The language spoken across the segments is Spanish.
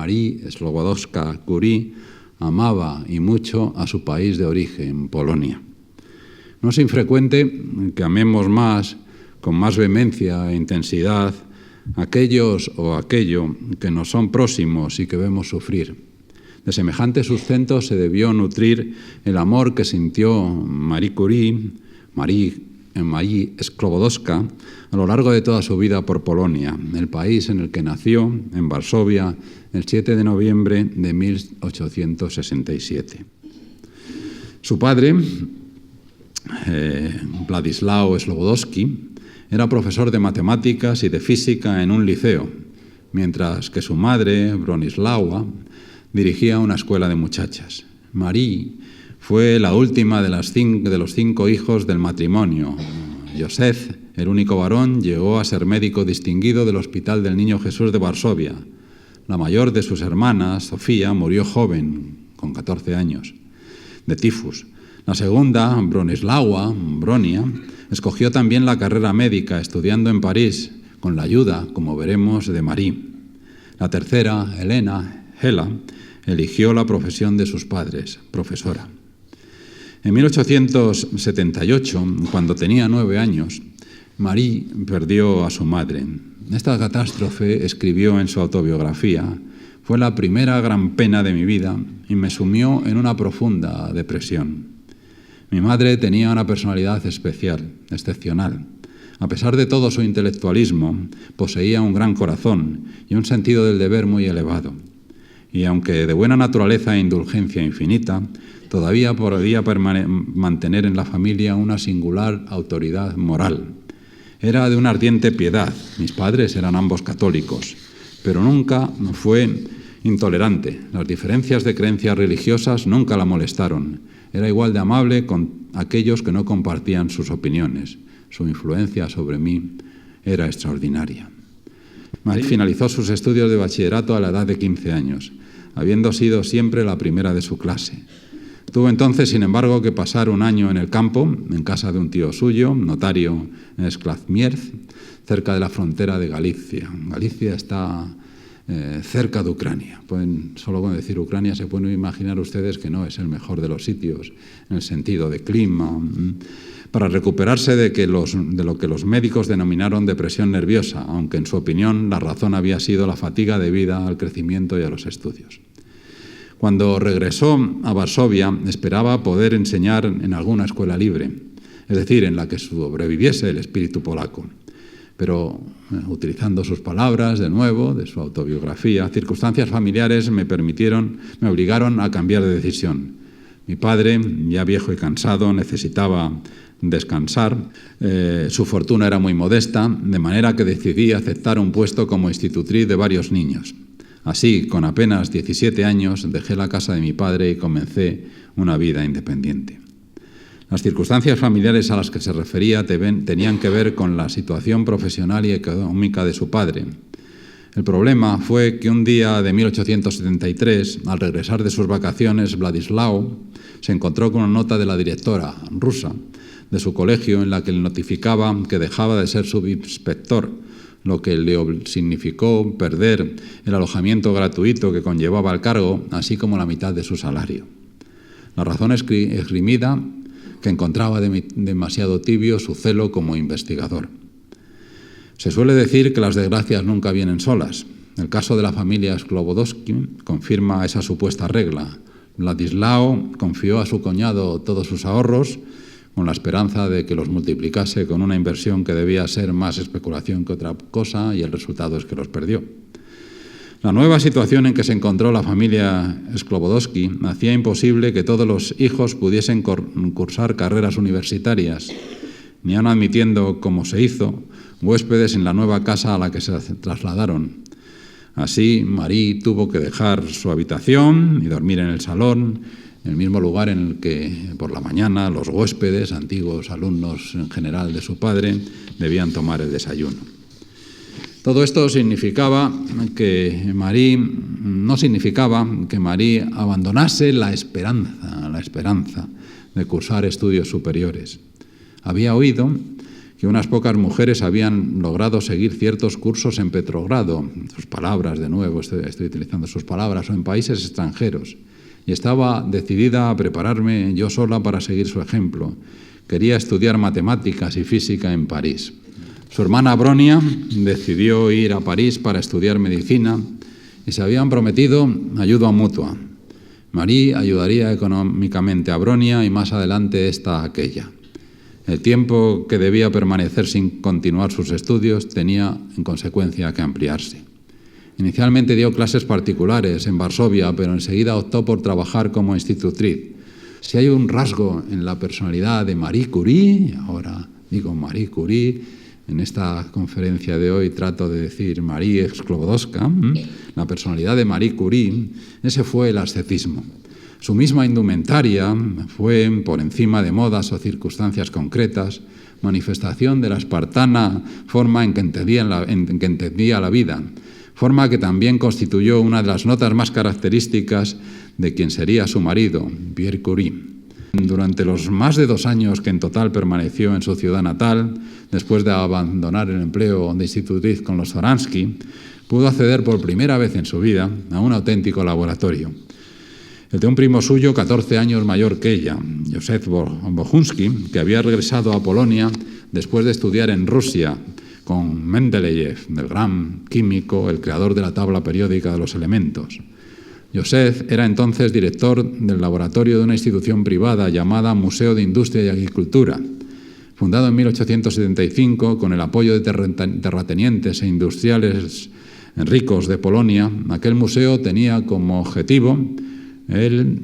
Marie Sklodowska-Curie amaba y mucho a su país de origen, Polonia. No es infrecuente que amemos más, con más vehemencia e intensidad, aquellos o aquello que nos son próximos y que vemos sufrir. De semejante sustento se debió nutrir el amor que sintió Marie Sklodowska a lo largo de toda su vida por Polonia, el país en el que nació, en Varsovia, el 7 de noviembre de 1867. Su padre, Władysław Slobodowski, era profesor de matemáticas y de física en un liceo, mientras que su madre, Bronislawa, dirigía una escuela de muchachas. Marie fue la última de los 5 hijos del matrimonio. Józef, el único varón, llegó a ser médico distinguido del Hospital del Niño Jesús de Varsovia. La mayor de sus hermanas, Sofía, murió joven, con 14 años, de tifus. La segunda, Bronia, escogió también la carrera médica, estudiando en París, con la ayuda, como veremos, de Marie. La tercera, Hela, eligió la profesión de sus padres, profesora. En 1878, cuando tenía 9 años, Marie perdió a su madre. Esta catástrofe, escribió en su autobiografía, fue la primera gran pena de mi vida y me sumió en una profunda depresión. Mi madre tenía una personalidad especial, excepcional. A pesar de todo su intelectualismo, poseía un gran corazón y un sentido del deber muy elevado. Y aunque de buena naturaleza e indulgencia infinita, todavía podía mantener en la familia una singular autoridad moral. Era de una ardiente piedad. Mis padres eran ambos católicos, pero nunca fue intolerante. Las diferencias de creencias religiosas nunca la molestaron. Era igual de amable con aquellos que no compartían sus opiniones. Su influencia sobre mí era extraordinaria. Marie finalizó sus estudios de bachillerato a la edad de 15 años, habiendo sido siempre la primera de su clase. Tuvo entonces, sin embargo, que pasar un año en el campo, en casa de un tío suyo, notario en Składmierz, cerca de la frontera de Galicia. Galicia está cerca de Ucrania. Solo con decir Ucrania se pueden imaginar ustedes que no es el mejor de los sitios en el sentido de clima. Para recuperarse de lo que los médicos denominaron depresión nerviosa, aunque en su opinión la razón había sido la fatiga debida al crecimiento y a los estudios. Cuando regresó a Varsovia, esperaba poder enseñar en alguna escuela libre, es decir, en la que sobreviviese el espíritu polaco. Pero, utilizando sus palabras, de nuevo, de su autobiografía, circunstancias familiares me obligaron a cambiar de decisión. Mi padre, ya viejo y cansado, necesitaba descansar. Su fortuna era muy modesta, de manera que decidí aceptar un puesto como institutriz de varios niños. Así, con apenas 17 años, dejé la casa de mi padre y comencé una vida independiente. Las circunstancias familiares a las que se refería tenían que ver con la situación profesional y económica de su padre. El problema fue que un día de 1873, al regresar de sus vacaciones, Władysław se encontró con una nota de la directora rusa de su colegio en la que le notificaba que dejaba de ser subinspector, lo que le significó perder el alojamiento gratuito que conllevaba el cargo, así como la mitad de su salario. La razón esgrimida, que encontraba demasiado tibio su celo como investigador. Se suele decir que las desgracias nunca vienen solas. El caso de la familia Sklodowski confirma esa supuesta regla. Władysław confió a su cuñado todos sus ahorros con la esperanza de que los multiplicase con una inversión que debía ser más especulación que otra cosa, y el resultado es que los perdió. La nueva situación en que se encontró la familia Sklodowski hacía imposible que todos los hijos pudiesen cursar carreras universitarias, ni aun admitiendo, como se hizo, huéspedes en la nueva casa a la que se trasladaron. Así, Marie tuvo que dejar su habitación y dormir en el salón, en el mismo lugar en el que por la mañana los huéspedes, antiguos alumnos en general de su padre, debían tomar el desayuno. Todo esto no significaba que Marie abandonase la esperanza de cursar estudios superiores. Había oído que unas pocas mujeres habían logrado seguir ciertos cursos en Petrogrado, sus palabras, de nuevo, estoy utilizando sus palabras, o en países extranjeros, y estaba decidida a prepararme yo sola para seguir su ejemplo. Quería estudiar matemáticas y física en París. Su hermana Bronia decidió ir a París para estudiar medicina y se habían prometido ayuda mutua. Marie ayudaría económicamente a Bronia y más adelante esta a aquella. El tiempo que debía permanecer sin continuar sus estudios tenía, en consecuencia, que ampliarse. Inicialmente dio clases particulares en Varsovia, pero enseguida optó por trabajar como institutriz. Si hay un rasgo en la personalidad de Marie Curie, ahora digo Marie Curie, en esta conferencia de hoy trato de decir Marie Sklodowska, la personalidad de Marie Curie, ese fue el ascetismo. Su misma indumentaria fue, por encima de modas o circunstancias concretas, manifestación de la espartana forma en que entendía la vida, forma que también constituyó una de las notas más características de quien sería su marido, Pierre Curie. Durante los más de 2 años que en total permaneció en su ciudad natal, después de abandonar el empleo de institutriz con los Zoransky, pudo acceder por primera vez en su vida a un auténtico laboratorio. El de un primo suyo, 14 años mayor que ella, Józef Bohunski, que había regresado a Polonia después de estudiar en Rusia con Mendeleev, el gran químico, el creador de la tabla periódica de los elementos. Józef era entonces director del laboratorio de una institución privada llamada Museo de Industria y Agricultura. Fundado en 1875 con el apoyo de terratenientes e industriales ricos de Polonia, aquel museo tenía como objetivo,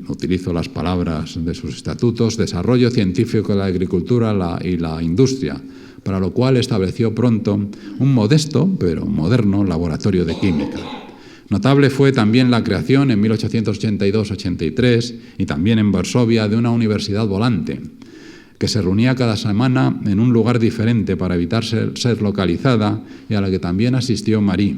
utilizo las palabras de sus estatutos, desarrollo científico de la agricultura y la industria, para lo cual estableció pronto un modesto pero moderno laboratorio de química. Notable fue también la creación en 1882-83 y también en Varsovia de una universidad volante, que se reunía cada semana en un lugar diferente para evitar ser localizada y a la que también asistió Marie.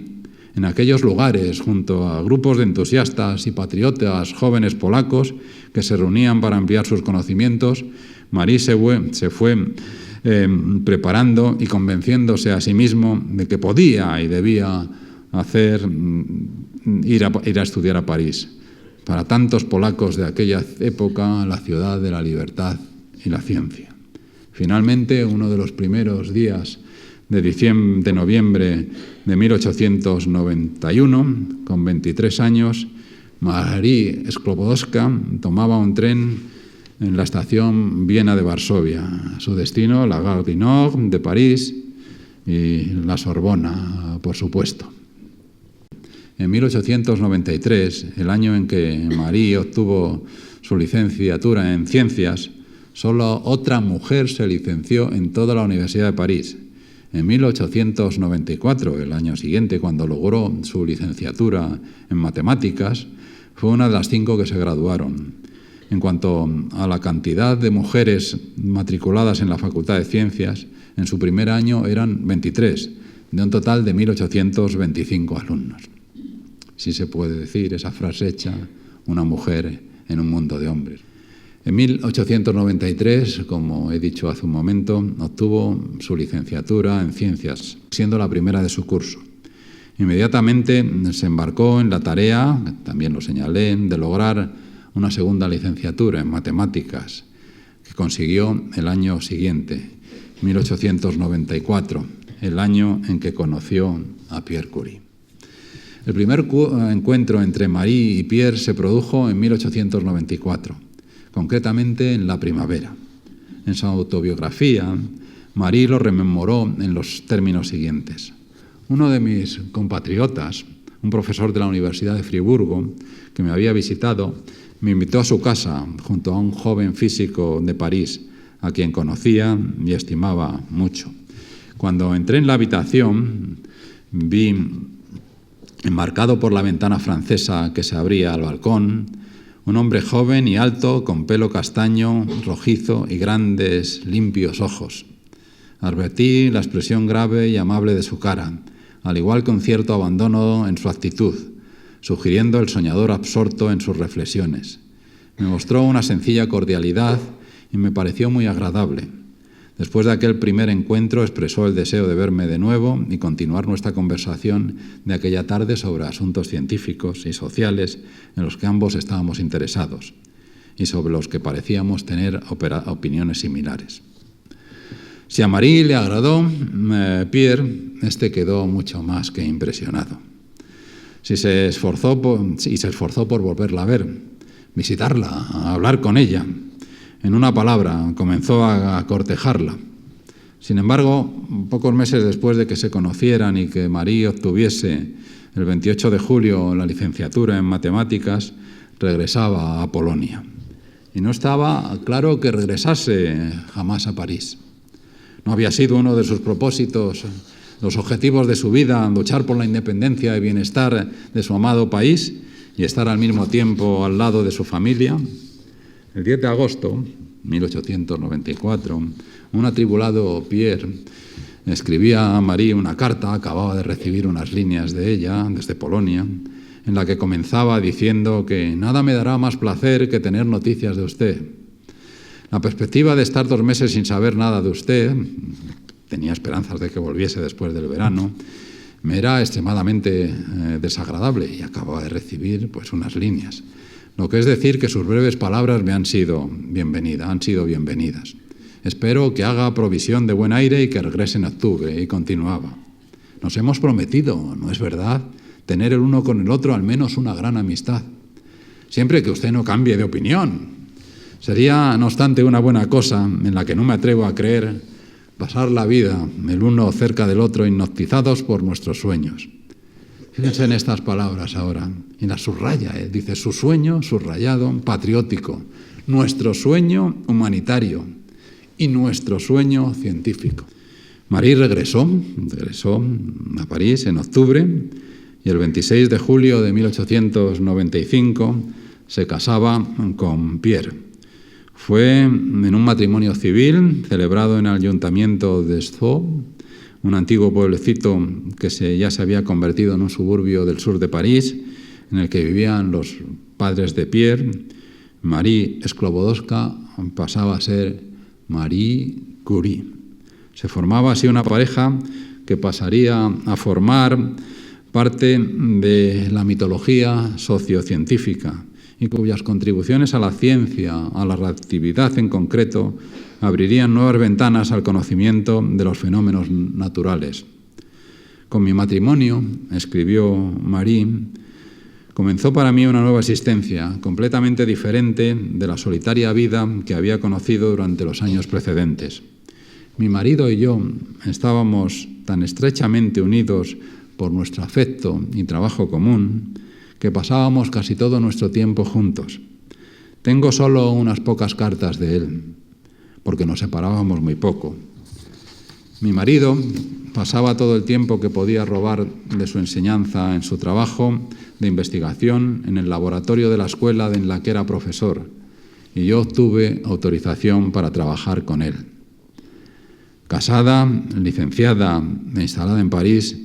En aquellos lugares, junto a grupos de entusiastas y patriotas jóvenes polacos que se reunían para ampliar sus conocimientos, Marie se fue preparando y convenciéndose a sí mismo de que podía y debía ir a estudiar a París. Para tantos polacos de aquella época, la ciudad de la libertad y la ciencia. Finalmente, uno de los primeros días de noviembre de 1891, con 23 años, Marie Sklodowska tomaba un tren en la estación Viena de Varsovia. Su destino, la Gare du Nord de París y la Sorbona, por supuesto. En 1893, el año en que Marie obtuvo su licenciatura en ciencias, solo otra mujer se licenció en toda la Universidad de París. En 1894, el año siguiente, cuando logró su licenciatura en matemáticas, fue una de las 5 que se graduaron. En cuanto a la cantidad de mujeres matriculadas en la Facultad de Ciencias, en su primer año eran 23, de un total de 1.825 alumnos. Sí se puede decir esa frase hecha, una mujer en un mundo de hombres. En 1893, como he dicho hace un momento, obtuvo su licenciatura en ciencias, siendo la primera de su curso. Inmediatamente se embarcó en la tarea, también lo señalé, de lograr una segunda licenciatura en matemáticas, que consiguió el año siguiente, 1894, el año en que conoció a Pierre Curie. El primer encuentro entre Marie y Pierre se produjo en 1894, concretamente en la primavera. En su autobiografía, Marie lo rememoró en los términos siguientes. Uno de mis compatriotas, un profesor de la Universidad de Friburgo, que me había visitado, me invitó a su casa junto a un joven físico de París, a quien conocía y estimaba mucho. Cuando entré en la habitación, vi, enmarcado por la ventana francesa que se abría al balcón, un hombre joven y alto, con pelo castaño, rojizo y grandes, limpios ojos. Advertí la expresión grave y amable de su cara, al igual que un cierto abandono en su actitud, sugiriendo el soñador absorto en sus reflexiones. Me mostró una sencilla cordialidad y me pareció muy agradable. Después de aquel primer encuentro expresó el deseo de verme de nuevo y continuar nuestra conversación de aquella tarde sobre asuntos científicos y sociales en los que ambos estábamos interesados y sobre los que parecíamos tener opiniones similares. Si a Marie le agradó Pierre, este quedó mucho más que impresionado. Se esforzó por volverla a ver, visitarla, a hablar con ella. En una palabra, comenzó a cortejarla. Sin embargo, pocos meses después de que se conocieran y que Marie obtuviese el 28 de julio la licenciatura en matemáticas, regresaba a Polonia. Y no estaba claro que regresase jamás a París. No había sido uno de sus propósitos, los objetivos de su vida, luchar por la independencia y bienestar de su amado país y estar al mismo tiempo al lado de su familia. El 10 de agosto de 1894, un atribulado Pierre escribía a Marie una carta, acababa de recibir unas líneas de ella desde Polonia, en la que comenzaba diciendo que nada me dará más placer que tener noticias de usted. La perspectiva de estar 2 meses sin saber nada de usted, tenía esperanzas de que volviese después del verano, me era extremadamente desagradable y acababa de recibir unas líneas. Lo que es decir que sus breves palabras me han sido bienvenidas. Espero que haga provisión de buen aire y que regrese en octubre. Y continuaba. Nos hemos prometido, ¿no es verdad?, tener el uno con el otro al menos una gran amistad. Siempre que usted no cambie de opinión. Sería, no obstante, una buena cosa en la que no me atrevo a creer, pasar la vida el uno cerca del otro hipnotizados por nuestros sueños. Fíjense en estas palabras ahora, y las subraya, dice su sueño subrayado, patriótico, nuestro sueño humanitario y nuestro sueño científico. Marie regresó a París en octubre y el 26 de julio de 1895 se casaba con Pierre. Fue en un matrimonio civil celebrado en el ayuntamiento de Sceaux, un antiguo pueblecito que ya se había convertido en un suburbio del sur de París, en el que vivían los padres de Pierre. Marie Sklobodowska pasaba a ser Marie Curie. Se formaba así una pareja que pasaría a formar parte de la mitología sociocientífica y cuyas contribuciones a la ciencia, a la relatividad en concreto, abrirían nuevas ventanas al conocimiento de los fenómenos naturales. Con mi matrimonio, escribió Marie, comenzó para mí una nueva existencia, completamente diferente de la solitaria vida que había conocido durante los años precedentes. Mi marido y yo estábamos tan estrechamente unidos por nuestro afecto y trabajo común que pasábamos casi todo nuestro tiempo juntos. Tengo solo unas pocas cartas de él, porque nos separábamos muy poco. Mi marido pasaba todo el tiempo que podía robar de su enseñanza en su trabajo de investigación en el laboratorio de la escuela en la que era profesor, y yo obtuve autorización para trabajar con él. Casada, licenciada e instalada en París,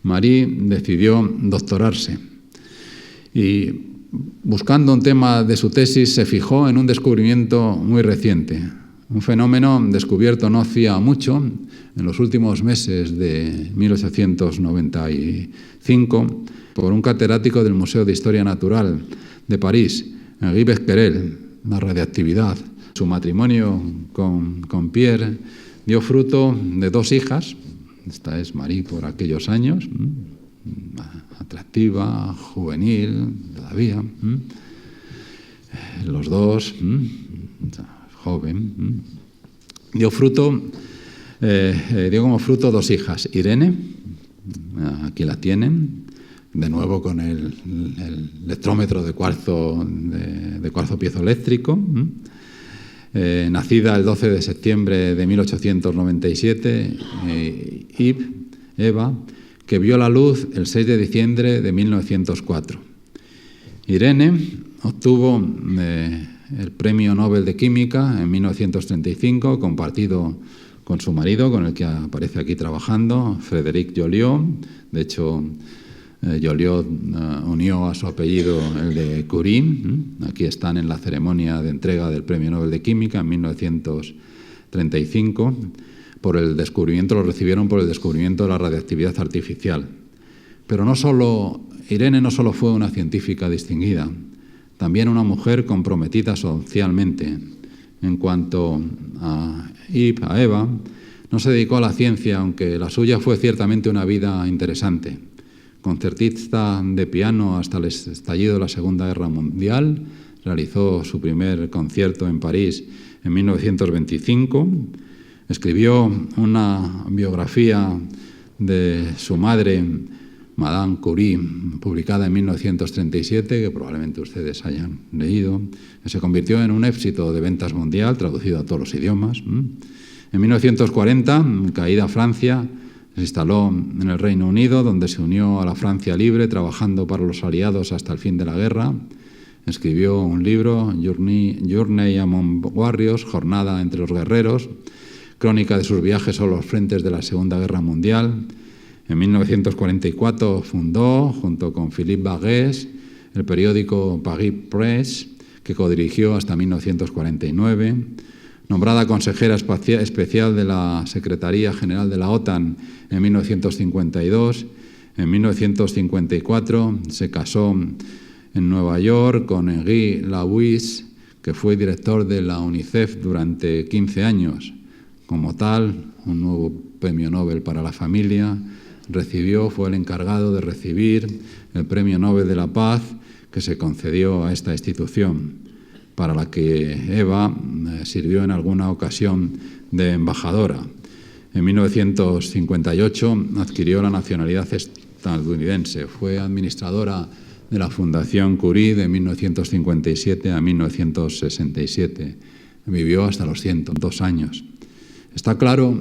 Marie decidió doctorarse y, buscando un tema de su tesis, se fijó en un descubrimiento muy reciente, un fenómeno descubierto no hacía mucho, en los últimos meses de 1895, por un catedrático del Museo de Historia Natural de París, Henri Becquerel, la radiactividad. Su matrimonio con Pierre dio fruto de 2 hijas. Esta es Marie por aquellos años, atractiva, juvenil, todavía. Los 2, joven. Dio como fruto 2 hijas. Irene, aquí la tienen, de nuevo con el electrómetro de cuarzo piezoeléctrico, nacida el 12 de septiembre de 1897, Eva, que vio la luz el 6 de diciembre de 1904. Irene obtuvo el Premio Nobel de Química en 1935, compartido con su marido, con el que aparece aquí trabajando, Frédéric Joliot. De hecho, Joliot unió a su apellido el de Curie. Aquí están en la ceremonia de entrega del Premio Nobel de Química en 1935. 1935, lo recibieron por el descubrimiento de la radiactividad artificial. Pero Irene no solo fue una científica distinguida, también una mujer comprometida socialmente. En cuanto a Eva, no se dedicó a la ciencia, aunque la suya fue ciertamente una vida interesante. Concertista de piano hasta el estallido de la Segunda Guerra Mundial, realizó su primer concierto en París en 1925, escribió una biografía de su madre, Madame Curie, publicada en 1937, que probablemente ustedes hayan leído, que se convirtió en un éxito de ventas mundial, traducido a todos los idiomas. En 1940, caída Francia, se instaló en el Reino Unido, donde se unió a la Francia libre, trabajando para los aliados hasta el fin de la guerra. Escribió un libro, Journey Among Warriors, Jornada entre los guerreros, crónica de sus viajes a los frentes de la Segunda Guerra Mundial. En 1944 fundó, junto con Philippe Baguès, el periódico Paris Press, que codirigió hasta 1949. Nombrada consejera especial de la Secretaría General de la OTAN en 1952, en 1954 se casó en Nueva York con Henri Lawrence, que fue director de la UNICEF durante 15 años. Como tal, un nuevo premio Nobel para la familia, fue el encargado de recibir el Premio Nobel de la Paz que se concedió a esta institución, para la que Eva sirvió en alguna ocasión de embajadora. En 1958 adquirió la nacionalidad estadounidense. Fue administradora de la Fundación Curie de 1957 a 1967. Vivió hasta los 102 años. Está claro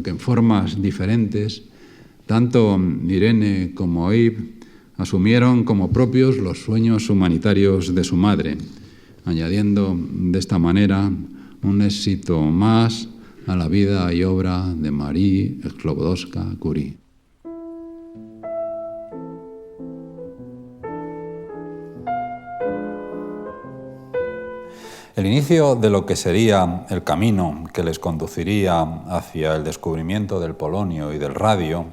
que en formas diferentes, tanto Irene como Eve asumieron como propios los sueños humanitarios de su madre, añadiendo de esta manera un éxito más a la vida y obra de Marie Sklodowska-Curie. El inicio de lo que sería el camino que les conduciría hacia el descubrimiento del polonio y del radio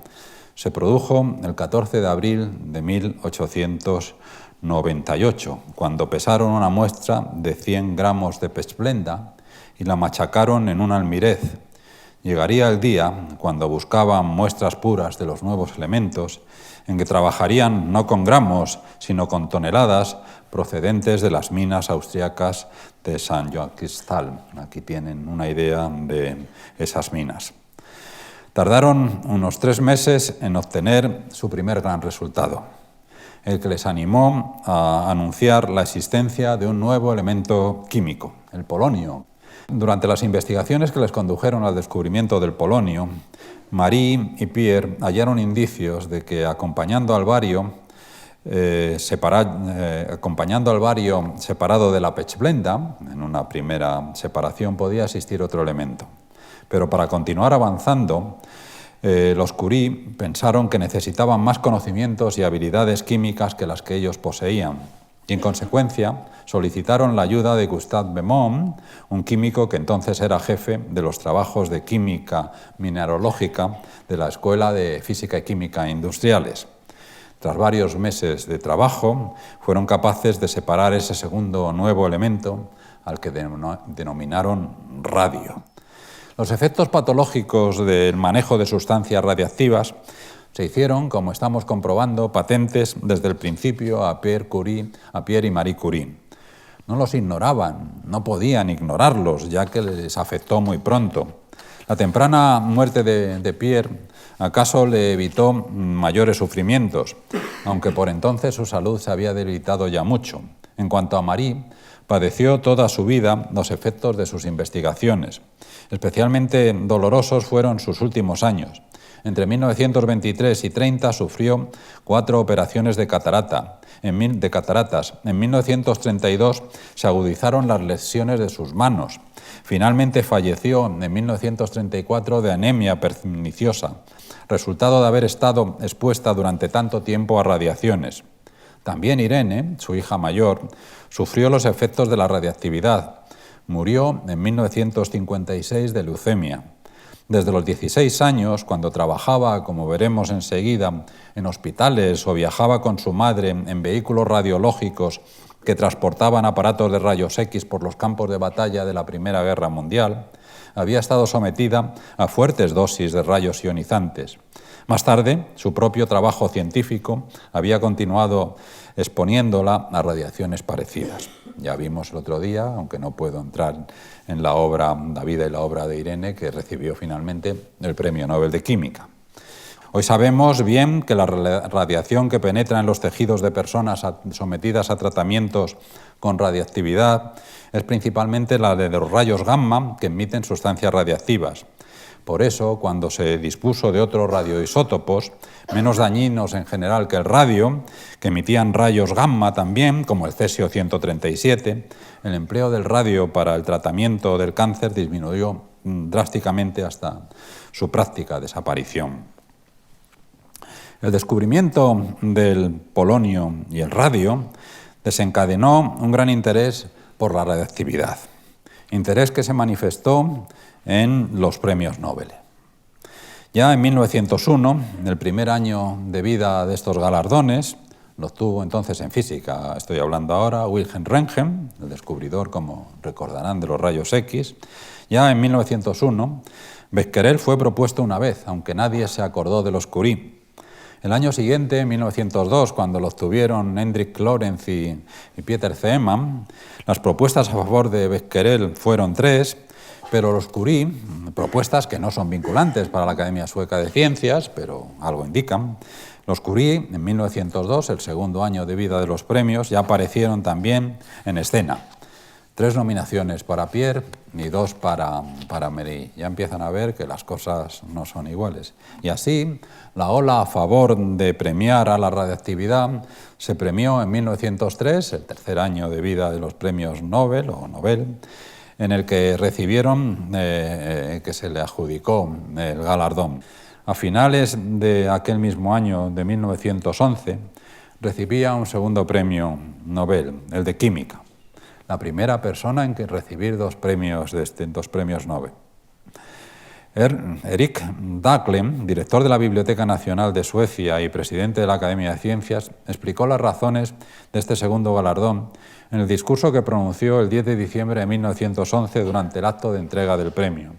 se produjo el 14 de abril de 1898, cuando pesaron una muestra de 100 gramos de pechblenda y la machacaron en un almirez. Llegaría el día, cuando buscaban muestras puras de los nuevos elementos, en que trabajarían no con gramos, sino con toneladas procedentes de las minas austriacas de San Joachimsthal. Aquí tienen una idea de esas minas. Tardaron unos 3 meses en obtener su primer gran resultado, el que les animó a anunciar la existencia de un nuevo elemento químico, el polonio. Durante las investigaciones que les condujeron al descubrimiento del polonio, Marie y Pierre hallaron indicios de que acompañando al bario separado de la pechblenda, en una primera separación podía existir otro elemento. Pero para continuar avanzando, los Curie pensaron que necesitaban más conocimientos y habilidades químicas que las que ellos poseían, y en consecuencia solicitaron la ayuda de Gustave Beaumont, un químico que entonces era jefe de los trabajos de química mineralógica de la Escuela de Física y Química Industriales. Tras varios meses de trabajo, fueron capaces de separar ese segundo nuevo elemento, al que denominaron radio. Los efectos patológicos del manejo de sustancias radiactivas se hicieron, como estamos comprobando, patentes desde el principio a Pierre y Marie Curie. No los ignoraban, no podían ignorarlos, ya que les afectó muy pronto. La temprana muerte de Pierre acaso le evitó mayores sufrimientos, aunque por entonces su salud se había debilitado ya mucho. En cuanto a Marie, padeció toda su vida los efectos de sus investigaciones. Especialmente dolorosos fueron sus últimos años. Entre 1923 y 30 sufrió 4 operaciones de cataratas. En 1932 se agudizaron las lesiones de sus manos. Finalmente falleció en 1934 de anemia perniciosa, resultado de haber estado expuesta durante tanto tiempo a radiaciones. También Irene, su hija mayor, sufrió los efectos de la radiactividad, Murió en 1956 de leucemia. Desde los 16 años, cuando trabajaba, como veremos enseguida, en hospitales o viajaba con su madre en vehículos radiológicos que transportaban aparatos de rayos X por los campos de batalla de la Primera Guerra Mundial, había estado sometida a fuertes dosis de rayos ionizantes. Más tarde, su propio trabajo científico había continuado exponiéndola a radiaciones parecidas. Ya vimos el otro día, aunque no puedo entrar en la obra, la vida y la obra de Irene, que recibió finalmente el Premio Nobel de Química. Hoy sabemos bien que la radiación que penetra en los tejidos de personas sometidas a tratamientos con radiactividad es principalmente la de los rayos gamma que emiten sustancias radiactivas. Por eso, cuando se dispuso de otros radioisótopos, menos dañinos en general que el radio, que emitían rayos gamma también, como el cesio-137, el empleo del radio para el tratamiento del cáncer disminuyó drásticamente hasta su práctica desaparición. El descubrimiento del polonio y el radio desencadenó un gran interés por la radiactividad, interés que se manifestó en los premios Nobel. Ya en 1901, en el primer año de vida de estos galardones, lo obtuvo entonces en física, estoy hablando ahora, Wilhelm Röntgen, el descubridor, como recordarán, de los rayos X. Ya en 1901, Becquerel fue propuesto una vez, aunque nadie se acordó de los Curie. El año siguiente, en 1902, cuando lo obtuvieron Hendrik Lorentz y Peter Zeeman, las propuestas a favor de Becquerel fueron 3, pero los Curie, propuestas que no son vinculantes para la Academia Sueca de Ciencias, pero algo indican, los Curie, en 1902, el segundo año de vida de los premios, ya aparecieron también en escena. 3 nominaciones para Pierre y 2 para Marie. Ya empiezan a ver que las cosas no son iguales. Y así, la ola a favor de premiar a la radiactividad se premió en 1903, el tercer año de vida de los premios Nobel o Nobel, en el que recibieron, que se le adjudicó el galardón. A finales de aquel mismo año, de 1911, recibía un segundo premio Nobel, el de Química. La primera persona en que recibir 2 premios Nobel. Erik Dahlem, director de la Biblioteca Nacional de Suecia y presidente de la Academia de Ciencias, explicó las razones de este segundo galardón en el discurso que pronunció el 10 de diciembre de 1911 durante el acto de entrega del premio.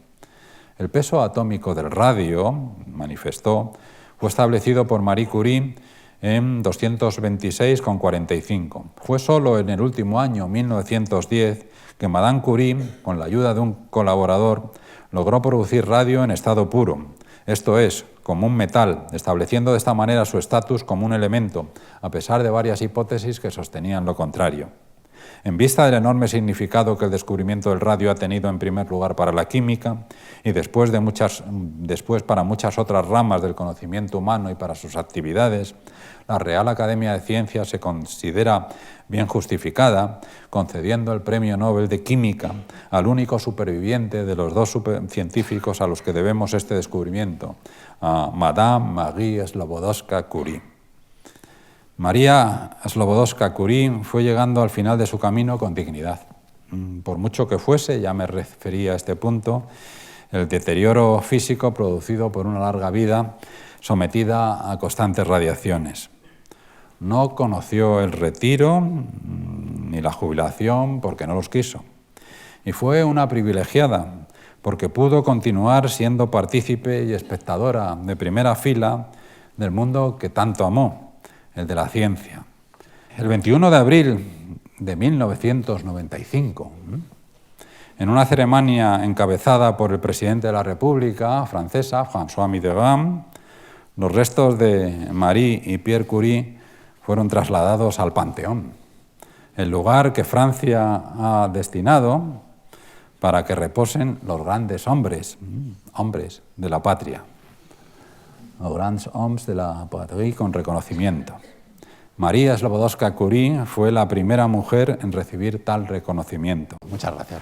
El peso atómico del radio, manifestó, fue establecido por Marie Curie en 226,45. Fue solo en el último año, 1910, que Madame Curie, con la ayuda de un colaborador, logró producir radio en estado puro, esto es, como un metal, estableciendo de esta manera su estatus como un elemento, a pesar de varias hipótesis que sostenían lo contrario. En vista del enorme significado que el descubrimiento del radio ha tenido en primer lugar para la química y después para muchas otras ramas del conocimiento humano y para sus actividades, la Real Academia de Ciencias se considera bien justificada concediendo el Premio Nobel de Química al único superviviente de los 2 científicos a los que debemos este descubrimiento, a Madame Marie Sklodowska-Curie. María Sklodowska-Curie fue llegando al final de su camino con dignidad. Por mucho que fuese, ya me refería a este punto, el deterioro físico producido por una larga vida sometida a constantes radiaciones. No conoció el retiro ni la jubilación porque no los quiso. Y fue una privilegiada porque pudo continuar siendo partícipe y espectadora de primera fila del mundo que tanto amó, el de la ciencia. El 21 de abril de 1995, en una ceremonia encabezada por el presidente de la República francesa, François Mitterrand, los restos de Marie y Pierre Curie fueron trasladados al Panteón, el lugar que Francia ha destinado para que reposen los grandes hombres de la patria. Los grands hommes de la patrie con reconocimiento. María Sklodowska-Curie fue la primera mujer en recibir tal reconocimiento. Muchas gracias.